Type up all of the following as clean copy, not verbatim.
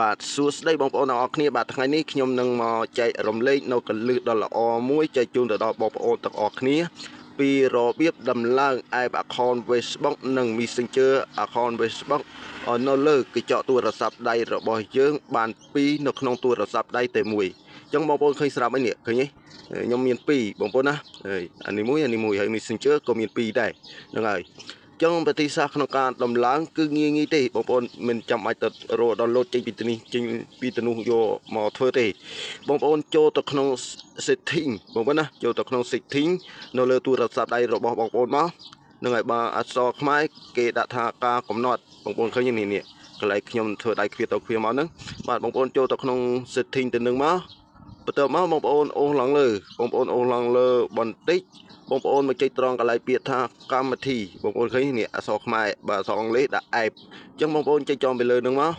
បាទសួស្តីបងប្អូនទាំងអស់គ្នាបាទថ្ងៃនេះខ្ញុំនឹងមកចែករំលែកនៅកលឹះដ៏ល្អមួយចែកជូនទៅដល់បងប្អូនទាំងអស់គ្នាពីរបៀបដំឡើង app account Facebook និង Messenger account Facebook នៅលើកញ្ចក់ទូរស័ព្ទដៃរបស់យើងបានពីរនៅក្នុងទូរស័ព្ទដៃតែមួយអញ្ចឹងបងប្អូនឃើញស្រាប់ហើយនេះឃើញទេខ្ញុំមានពីរបងប្អូនណាអានេះមួយហើយ Messenger ក៏មានពីរដែរហ្នឹងហើយចឹងវិធីសាស្ត្រក្នុងការដំឡើងគឺងាយទេបងប្អូនមិនចាំបាច់ទៅរក download ចេញពីទៅនោះយកមកធ្វើទេបងប្អូនចូលទៅក្នុង setting បងប្អូនណាចូលទៅក្នុង setting នៅលើទូរស័ព្ទដៃរបស់បងប្អូនមកនឹងឲ្យបើអក្សរខ្មែរគេដាក់ថាការកំណត់បងប្អូនឃើញនេះកន្លែងខ្ញុំធ្វើដៃគ្វាទៅគ្វាមកហ្នឹងបាទបងប្អូនចូលទៅក្នុង setting ទៅនឹងមកបន្ទាប់មកបងប្អូនអូសឡើងលើបន្តិចបងប្អូនមកចុចត្រង់កន្លែងពាក្យថាកម្មវិធីបងប្អូនឃើញនេះអក្សរខ្មែរបាទអក្សរអង់គ្លេសដាក់ app អញ្ចឹងបងប្អូនចុចចំទៅលើនឹងមក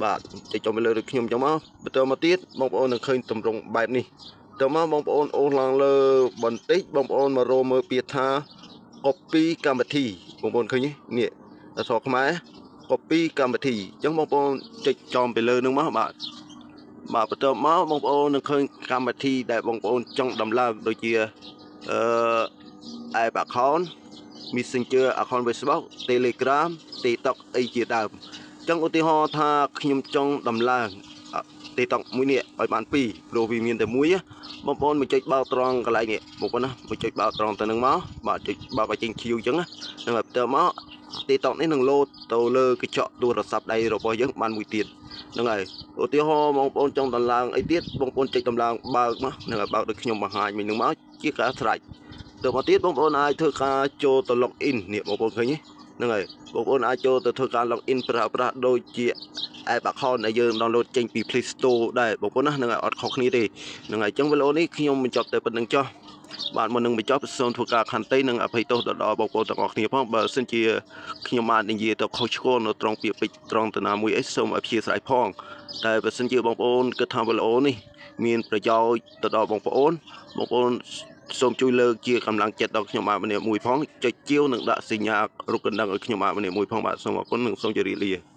បាទចុចចំទៅលើដូចខ្ញុំអញ្ចឹងមកបន្តមកទៀតបងប្អូននឹងឃើញទម្រង់បែបនេះតើមកបងប្អូនអូសឡើងលើបន្តិចបងប្អូនមករកមើលពាក្យថា copy កម្មវិធីបងប្អូនឃើញនេះអក្សរខ្មែរ copy កម្មវិធីអញ្ចឹងបងប្អូនចុចចំទៅលើនឹងមកបាទបន្ទាប់មកបងប្អូននឹងឃើញកម្មវិធីដែលបងប្អូនចង់ដំឡើងដូចជាapp account Messenger account Facebook Telegram TikTok អីជាដើមអញ្ចឹងឧទាហរណ៍ថាខ្ញុំចង់ដំឡើង TikTok មួយនេះឲ្យបានពីរព្រោះវាមានតែមួយបងប្អូនមកចុចបើកត្រង់កន្លែងនេះបងប្អូនណាមកចុចបើកត្រង់ទៅនឹងមកបាទចុចបើកឲ្យចេញ Q អញ្ចឹងហ្នឹងហើយបន្ទាប់មក TikTok នេះនឹងលោតទៅលើកញ្ចក់ទូរស័ព្ទដៃរបស់យើងបានមួយទៀតហ្នឹងហើយឧទាហរណ៍បងប្អូនចង់ដំឡើងអីទៀតបងប្អូនចុចដំឡើងបើកមកហ្នឹងហើយបើកដូចខ្ញុំបង្ហាញមិញហ្នឹងមកជាការស្រេចទៅមកទៀតបងប្អូនអាចធ្វើការចូលទៅ log in នេះបងប្អូនឃើញហ្នឹងហើយបងប្អូនអាចចូលទៅធ្វើការ log in ប្រើប្រាស់ដូចជា app account ដែលយើង download ចេញពី Play Store ដែរបងប្អូនណាហ្នឹងហើយអត់ខុសគ្នាទេហ្នឹងហើយអញ្ចឹងវីដេអូនេះខ្ញុំបញ្ចប់តែប៉ុណ្្នឹងចុះបាទមុននឹងបញ្ចប់សូមធ្វើការខន្តីនិងអភ័យទោសទៅដល់បងប្អូនទាំងអស់គ្នាផងបើសិនជាខ្ញុំបាននិយាយទៅខុសឆ្គងនៅត្រង់ពាក្យពេចន៍ត្រង់ទៅណាមួយអីសូមអព្យាស្រ័យផងតែបើសិនជាបងប្អូនគិតថាវីដេអូនេះមានប្រយោជន៍ទៅដល់បងប្អូនសូមជួយលើកជាកម្លាំងចិត្តដល់ខ្ញុំបាទម្នាក់មួយផងចុចជាវនិងដាក់សញ្ញារូបកណ្ដឹងឲ្យខ្ញុំបាទម្នាក់មួយផងបាទសូមអរគុណនិងសូមជម្រាបលា